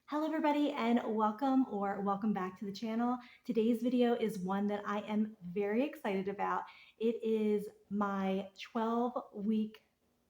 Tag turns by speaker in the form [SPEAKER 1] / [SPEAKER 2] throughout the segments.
[SPEAKER 1] Hello everybody and welcome back to the channel. Today's video is one that I am very excited about. It is my 12-week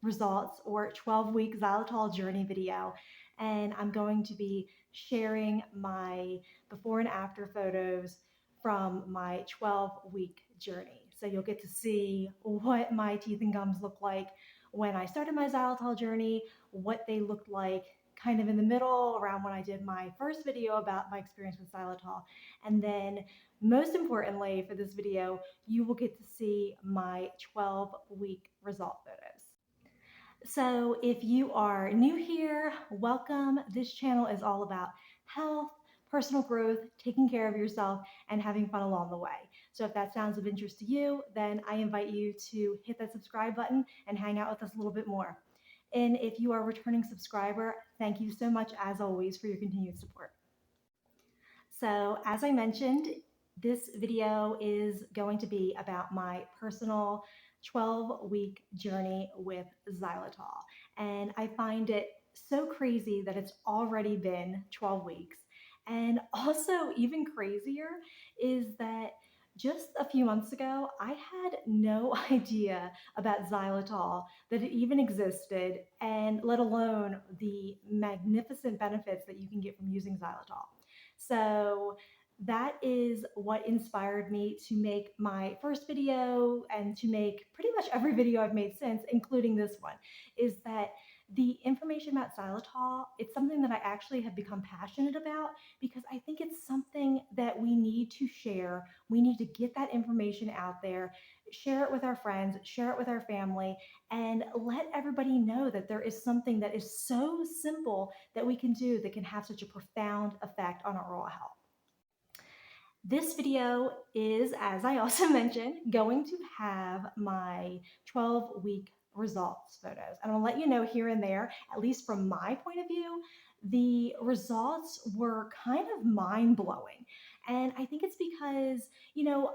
[SPEAKER 1] results or 12-week xylitol journey video, and I'm going to be sharing my before and after photos from my 12-week journey. So you'll get to see what my teeth and gums look like when I started my xylitol journey, what they looked like kind of in the middle around when I did my first video about my experience with xylitol. And then most importantly for this video, you will get to see my 12-week result photos. So if you are new here, welcome. This channel is all about health, personal growth, taking care of yourself, and having fun along the way. So if that sounds of interest to you, then I invite you to hit that subscribe button and hang out with us a little bit more. And if you are a returning subscriber, thank you so much as always for your continued support. So as I mentioned, this video is going to be about my personal 12-week journey with xylitol. And I find it so crazy that it's already been 12 weeks. And also even crazier is that just a few months ago, I had no idea about xylitol, that it even existed, and let alone the magnificent benefits that you can get from using xylitol. So that is what inspired me to make my first video and to make pretty much every video I've made since, including this one, is that the information about xylitol, it's something that I actually have become passionate about because I think it's something that we need to share. We need to get that information out there, share it with our friends, share it with our family, and let everybody know that there is something that is so simple that we can do that can have such a profound effect on our oral health. This video is, as I also mentioned, going to have my 12-week results photos. And I'll let you know here and there, at least from my point of view, the results were kind of mind-blowing. And I think it's because,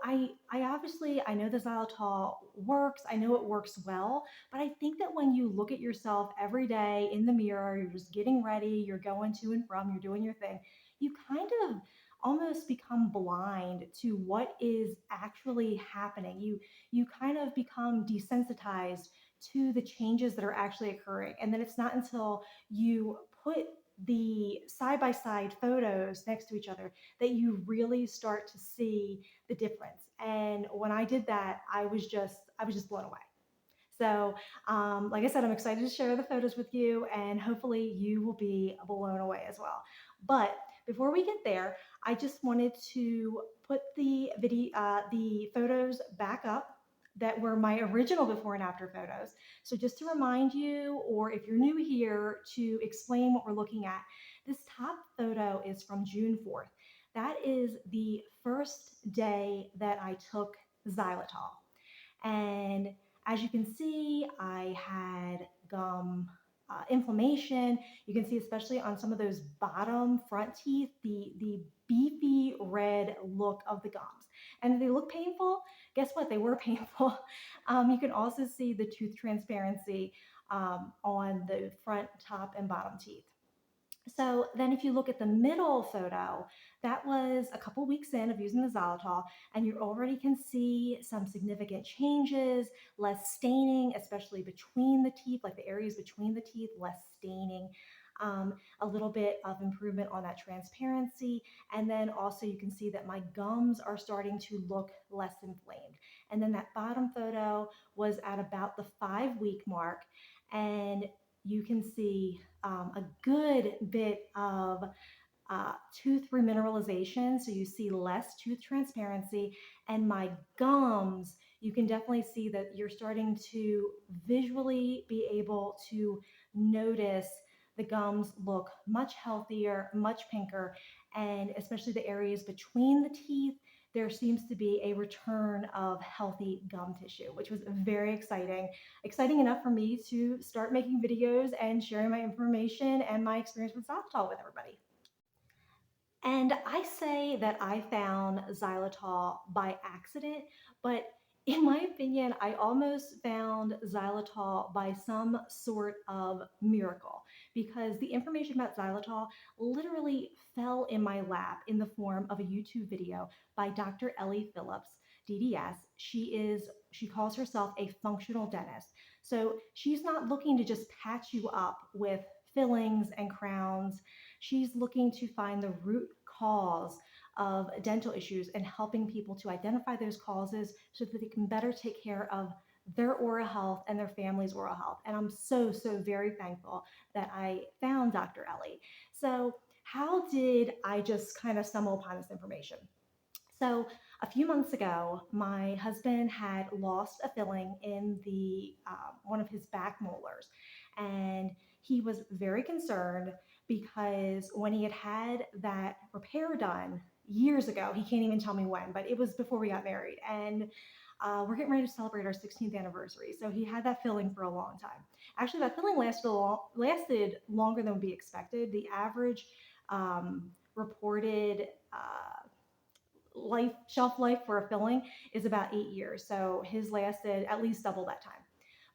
[SPEAKER 1] I obviously, I know the xylitol works, I know it works well, but I think that when you look at yourself every day in the mirror, you're just getting ready, you're going to and from, you're doing your thing, you kind of almost become blind to what is actually happening. You kind of become desensitized to the changes that are actually occurring. And then it's not until you put the side-by-side photos next to each other that you really start to see the difference. And when I did that, I was just blown away. So, like I said, I'm excited to share the photos with you, and hopefully you will be blown away as well. But before we get there, I just wanted to put the photos back up that were my original before and after photos. So just to remind you, or if you're new here, to explain what we're looking at, this top photo is from June 4th. That is the first day that I took xylitol. And as you can see, I had gum inflammation. You can see, especially on some of those bottom front teeth, the beefy red look of the gums. And they look painful. Guess what? They were painful. You can also see the tooth transparency on the front, top, and bottom teeth. So then if you look at the middle photo, that was a couple weeks in of using the xylitol, and you already can see some significant changes, less staining, especially between the teeth, like the areas between the teeth, less staining, a little bit of improvement on that transparency. And then also you can see that my gums are starting to look less inflamed. And then that bottom photo was at about the 5-week mark, and you can see a good bit of tooth remineralization. So you see less tooth transparency, and my gums, you can definitely see that you're starting to visually be able to notice the gums look much healthier, much pinker, and especially the areas between the teeth, there seems to be a return of healthy gum tissue, which was very exciting. Exciting enough for me to start making videos and sharing my information and my experience with xylitol with everybody. And I say that I found xylitol by accident, but in my opinion, I almost found xylitol by some sort of miracle, because the information about xylitol literally fell in my lap in the form of a YouTube video by Dr. Ellie Phillips, DDS. She calls herself a functional dentist. So she's not looking to just patch you up with fillings and crowns. She's looking to find the root cause of dental issues and helping people to identify those causes so that they can better take care of their oral health and their family's oral health. And I'm so, so very thankful that I found Dr. Ellie. So, how did I just kind of stumble upon this information? So, a few months ago, my husband had lost a filling in the one of his back molars, and he was very concerned because when he had had that repair done years ago, he can't even tell me when, but it was before we got married, and we're getting ready to celebrate our 16th anniversary. So he had that filling for a long time. Actually, that filling lasted longer than would be expected. The average reported shelf life for a filling is about 8 years. So his lasted at least double that time.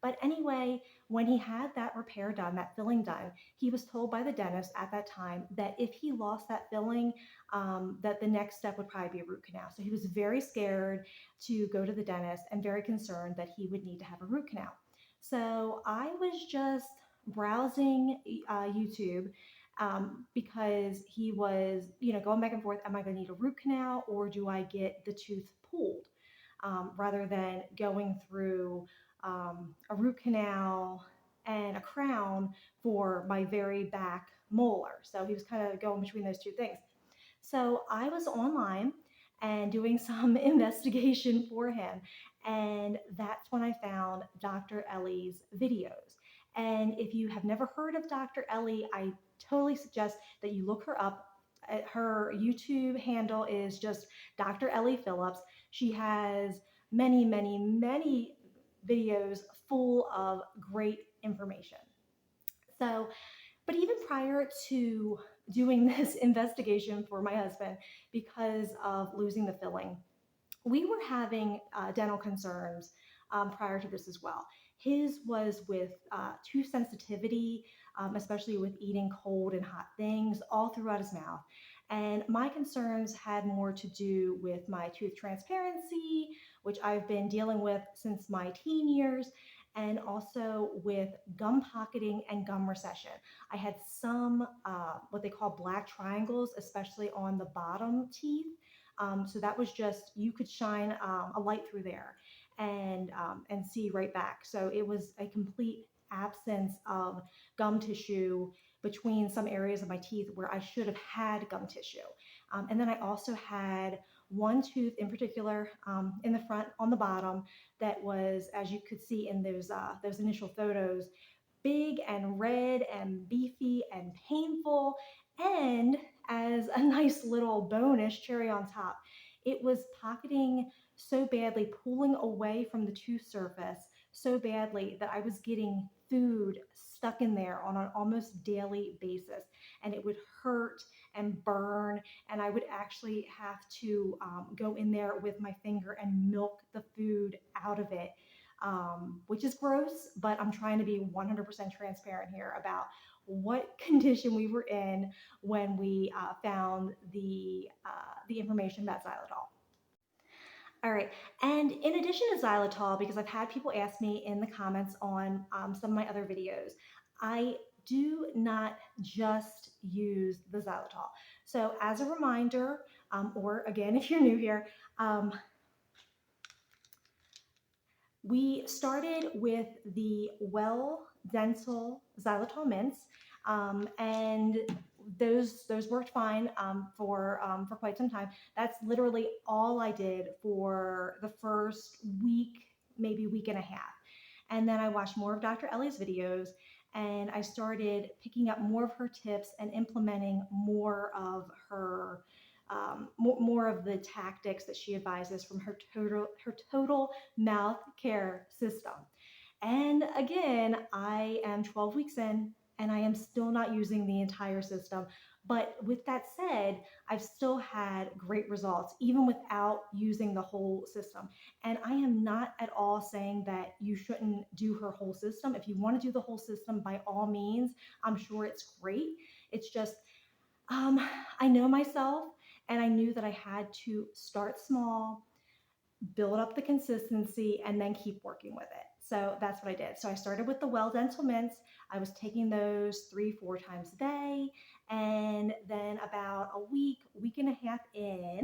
[SPEAKER 1] But anyway, when he had that repair done, that filling done, he was told by the dentist at that time that if he lost that filling, that the next step would probably be a root canal. So he was very scared to go to the dentist and very concerned that he would need to have a root canal. So I was just browsing YouTube because he was, going back and forth. Am I going to need a root canal or do I get the tooth pulled rather than going through a root canal and a crown for my very back molar? So he was kind of going between those two things. So I was online and doing some investigation for him. And that's when I found Dr. Ellie's videos. And if you have never heard of Dr. Ellie, I totally suggest that you look her up. Her YouTube handle is just Dr. Ellie Phillips. She has many, many, many videos full of great information. So, but even prior to doing this investigation for my husband, because of losing the filling, we were having dental concerns prior to this as well. His was with tooth sensitivity, especially with eating cold and hot things all throughout his mouth. And my concerns had more to do with my tooth transparency, which I've been dealing with since my teen years, and also with gum pocketing and gum recession. I had some what they call black triangles, especially on the bottom teeth. So that was just, you could shine a light through there and see right back. So it was a complete absence of gum tissue between some areas of my teeth where I should have had gum tissue. And then I also had one tooth in particular in the front on the bottom that was, as you could see in those initial photos, big and red and beefy and painful. And as a nice little bonus cherry on top, it was pocketing so badly, pulling away from the tooth surface so badly that I was getting food stuck in there on an almost daily basis. And it would hurt and burn. And I would actually have to go in there with my finger and milk the food out of it. Which is gross, but I'm trying to be 100% transparent here about what condition we were in when we found the information about xylitol. All right, and in addition to xylitol, because I've had people ask me in the comments on some of my other videos, I do not just use the xylitol. So as a reminder, or again, if you're new here, we started with the Weldental Xylitol Mints, and those worked fine for quite some time. That's literally all I did for the first week, maybe week and a half. And then I watched more of Dr. Ellie's videos, and I started picking up more of her tips and implementing more of her more of the tactics that she advises from her total mouth care system. And again, I am 12 weeks in, and I am still not using the entire system. But with that said, I've still had great results even without using the whole system. And I am not at all saying that you shouldn't do her whole system. If you want to do the whole system, by all means, I'm sure it's great. It's just, um, I know myself, and I knew that I had to start small, build up the consistency, and then keep working with it. So that's what I did. So I started with the Weldental Mints. I was taking those 3, 4 times a day. And then about a week and a half in,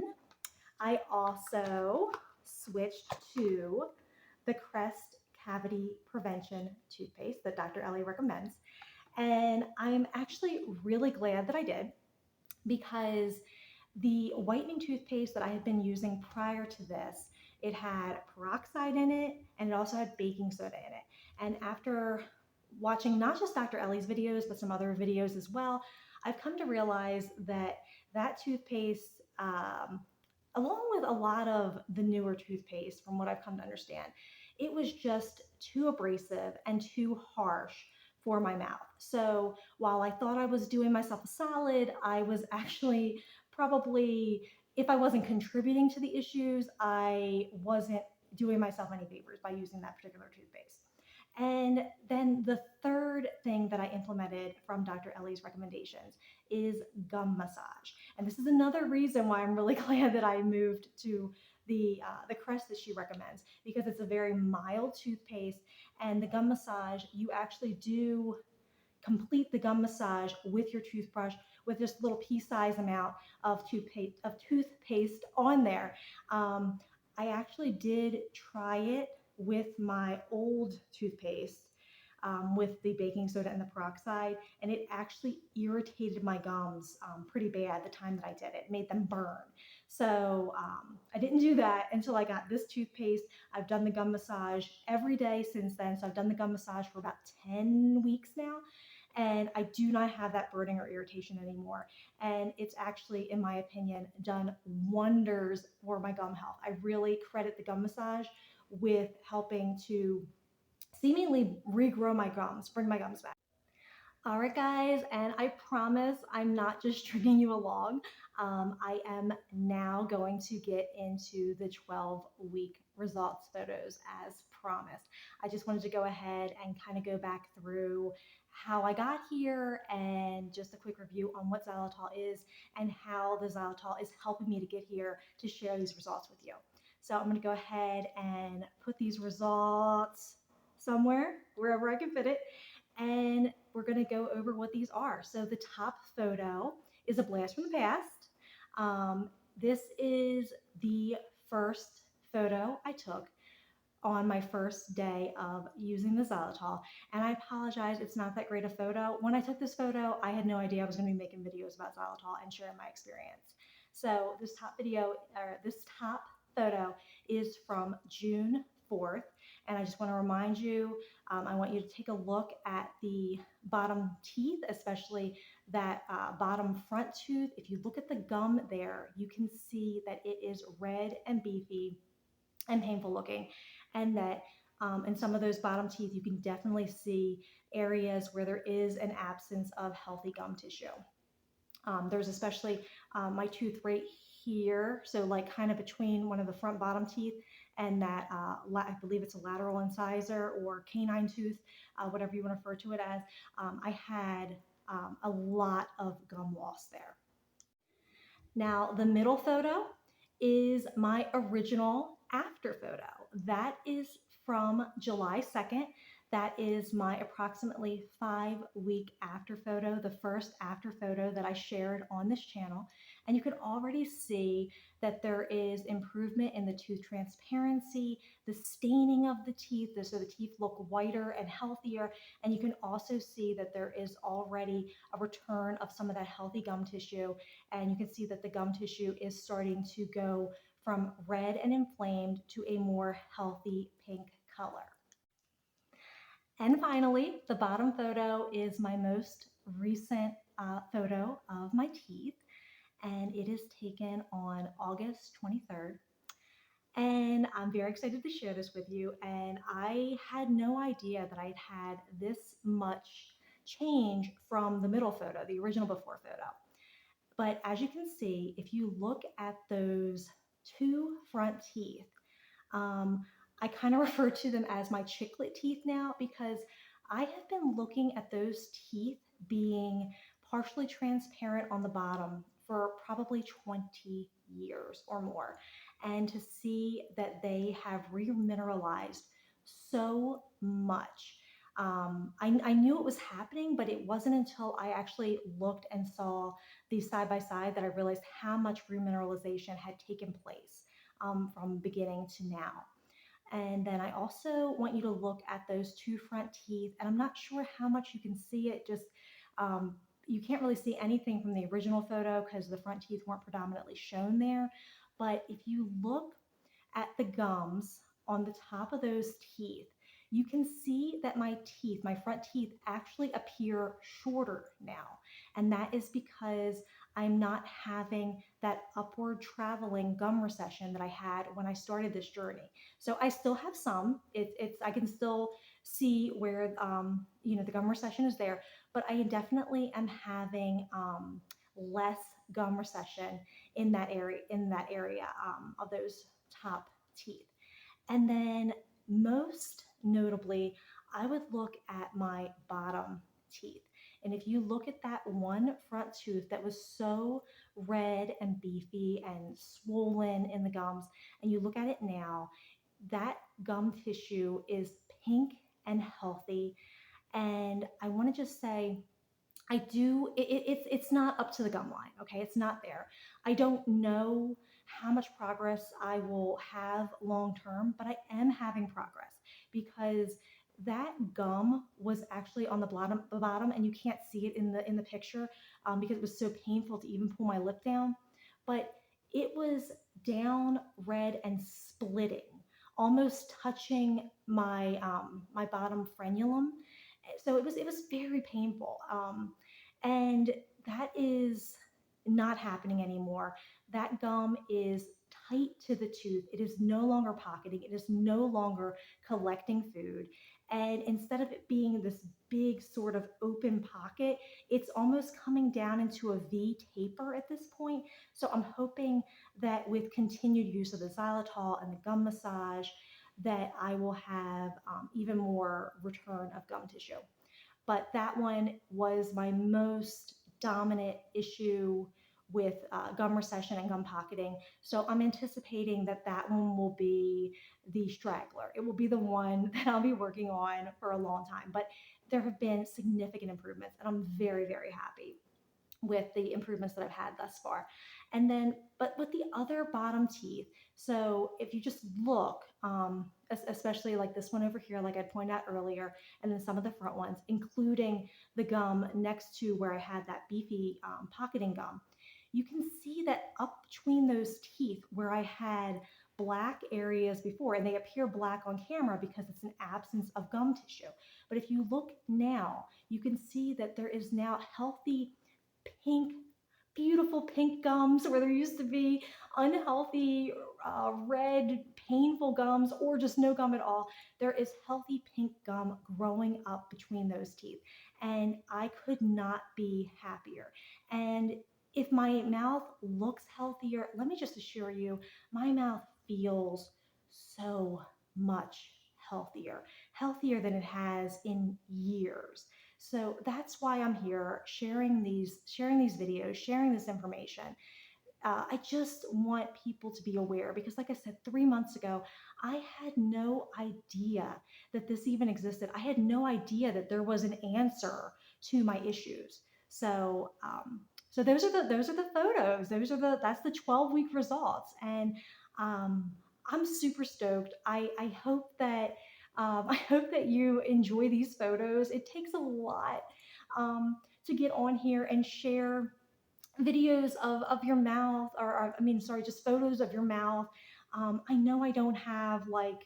[SPEAKER 1] I also switched to the Crest Cavity Prevention toothpaste that Dr. Ellie recommends. And I'm actually really glad that I did, because the whitening toothpaste that I had been using prior to this, it had peroxide in it, and it also had baking soda in it. And after watching not just Dr. Ellie's videos, but some other videos as well, I've come to realize that that toothpaste, along with a lot of the newer toothpaste, from what I've come to understand, it was just too abrasive and too harsh for my mouth. So while I thought I was doing myself a solid, I was actually probably, if I wasn't contributing to the issues, I wasn't doing myself any favors by using that particular toothpaste. And then the third thing that I implemented from Dr. Ellie's recommendations is gum massage. And this is another reason why I'm really glad that I moved to the Crest that she recommends, because it's a very mild toothpaste, and the gum massage, you actually do complete the gum massage with your toothbrush with just a little pea-sized amount of toothpaste on there. I actually did try it with my old toothpaste, with the baking soda and the peroxide, and it actually irritated my gums pretty bad the time that I did it. It made them burn. So I didn't do that until I got this toothpaste. I've done the gum massage every day since then. So I've done the gum massage for about 10 weeks now, and I do not have that burning or irritation anymore. And it's actually, in my opinion, done wonders for my gum health. I really credit the gum massage with helping to seemingly regrow my gums, bring my gums back. All right, guys, and I promise I'm not just stringing you along. I am now going to get into the 12-week results photos as promised. I just wanted to go ahead and kind of go back through how I got here, and just a quick review on what xylitol is and how the xylitol is helping me to get here to share these results with you. So I'm going to go ahead and put these results somewhere, wherever I can fit it, and we're going to go over what these are. So the top photo is a blast from the past. This is the first photo I took on my first day of using the xylitol. And I apologize, it's not that great a photo. When I took this photo, I had no idea I was going to be making videos about xylitol and sharing my experience. So this top photo is from June 4th. And I just want to remind you, I want you to take a look at the bottom teeth, especially that bottom front tooth. If you look at the gum there, you can see that it is red and beefy and painful looking, and that in some of those bottom teeth, you can definitely see areas where there is an absence of healthy gum tissue. There's especially my tooth right here, so like kind of between one of the front bottom teeth and that, I believe it's a lateral incisor or canine tooth, whatever you want to refer to it as. I had a lot of gum loss there. Now, the middle photo is my original after photo. That is from July 2nd. That is my approximately 5-week after photo, the first after photo that I shared on this channel. And you can already see that there is improvement in the tooth transparency, the staining of the teeth, so the teeth look whiter and healthier. And you can also see that there is already a return of some of that healthy gum tissue. And you can see that the gum tissue is starting to go from red and inflamed to a more healthy pink color. And finally, the bottom photo is my most recent photo of my teeth, and it is taken on August 23rd. And I'm very excited to share this with you. And I had no idea that I'd had this much change from the middle photo, the original before photo. But as you can see, if you look at those two front teeth, um, I kind of refer to them as my chiclet teeth now because I have been looking at those teeth being partially transparent on the bottom for probably 20 years or more. And to see that they have remineralized so much. I knew it was happening, but it wasn't until I actually looked and saw these side by side that I realized how much remineralization had taken place from beginning to now. And then I also want you to look at those two front teeth, and I'm not sure how much you can see it, just you can't really see anything from the original photo because the front teeth weren't predominantly shown there. But if you look at the gums on the top of those teeth, you can see that my teeth, my front teeth, actually appear shorter now. And that is because I'm not having that upward traveling gum recession that I had when I started this journey. So I still have some. I can still see where the gum recession is there, but I definitely am having less gum recession in that area of those top teeth. And then most notably, I would look at my bottom teeth. And if you look at that one front tooth that was so red and beefy and swollen in the gums, and you look at it now, that gum tissue is pink and healthy. And I want to just say, it's not up to the gum line. Okay, it's not there. I don't know how much progress I will have long term, but I am having progress because that gum was actually on the bottom, and you can't see it in the picture because it was so painful to even pull my lip down. But it was down, red, and splitting, almost touching my bottom frenulum. So it was very painful. And that is not happening anymore. That gum is tight to the tooth. It is no longer pocketing. It is no longer collecting food. And instead of it being this big sort of open pocket, it's almost coming down into a V taper at this point. So I'm hoping that with continued use of the xylitol and the gum massage, that I will have even more return of gum tissue. But that one was my most dominant issue with gum recession and gum pocketing. So I'm anticipating that that one will be the straggler. It will be the one that I'll be working on for a long time. But there have been significant improvements, and I'm very, very happy with the improvements that I've had thus far. And then, but with the other bottom teeth, so if you just look, especially like this one over here, like I pointed out earlier, and then some of the front ones, including the gum next to where I had that beefy pocketing gum, you can see that up between those teeth where I had black areas before, and they appear black on camera because it's an absence of gum tissue. But if you look now, you can see that there is now healthy pink, beautiful pink gums where there used to be unhealthy, red, painful gums or just no gum at all. There is healthy pink gum growing up between those teeth. And I could not be happier. And if my mouth looks healthier, let me just assure you, my mouth feels so much healthier than it has in years. So that's why I'm here sharing these videos, sharing this information. I just want people to be aware because, like I said, 3 months ago, I had no idea that this even existed. I had no idea that there was an answer to my issues. So those are the photos. That's the 12-week results, and I'm super stoked. I hope that I hope that you enjoy these photos. It takes a lot to get on here and share videos of your mouth, or I mean, sorry, just photos of your mouth. I know I don't have like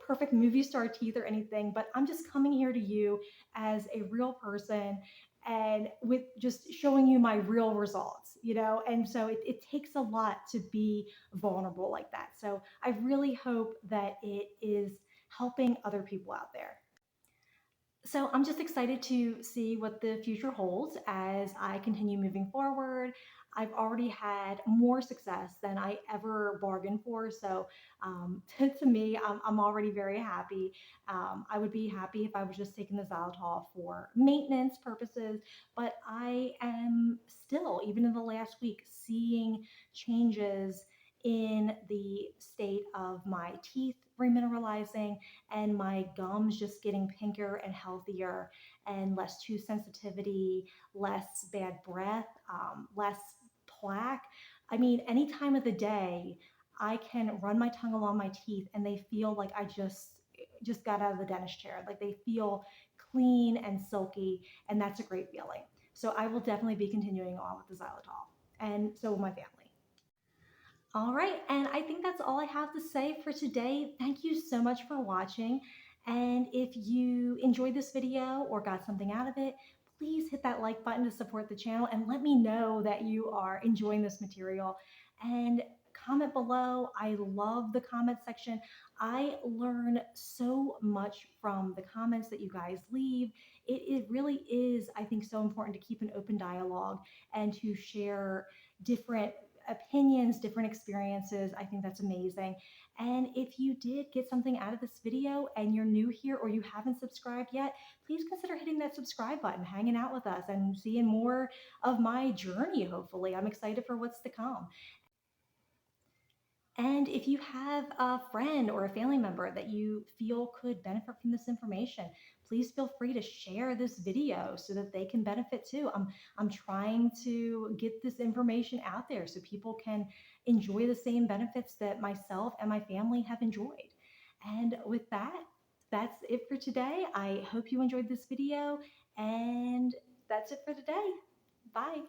[SPEAKER 1] perfect movie star teeth or anything, but I'm just coming here to you as a real person and with just showing you my real results. And so it takes a lot to be vulnerable like that. So I really hope that it is helping other people out there. So I'm just excited to see what the future holds as I continue moving forward. I've already had more success than I ever bargained for. So to me, I'm already very happy. I would be happy if I was just taking the xylitol for maintenance purposes, but I am still, even in the last week, seeing changes in the state of my teeth remineralizing and my gums just getting pinker and healthier and less tooth sensitivity, less bad breath, less plaque. I mean, any time of the day, I can run my tongue along my teeth and they feel like I just got out of the dentist chair. Like they feel clean and silky, and that's a great feeling. So I will definitely be continuing on with the xylitol, and so will my family. All right, and I think that's all I have to say for today. Thank you so much for watching. And if you enjoyed this video or got something out of it, please hit that like button to support the channel and let me know that you are enjoying this material. And comment below. I love the comment section. I learn so much from the comments that you guys leave. It really is, I think, so important to keep an open dialogue and to share different opinions, different experiences. I think that's amazing. And if you did get something out of this video and you're new here or you haven't subscribed yet, please consider hitting that subscribe button, hanging out with us, and seeing more of my journey, hopefully. I'm excited for what's to come. And if you have a friend or a family member that you feel could benefit from this information, please feel free to share this video so that they can benefit too. I'm trying to get this information out there so people can enjoy the same benefits that myself and my family have enjoyed. And with that, that's it for today. I hope you enjoyed this video, and that's it for today. Bye.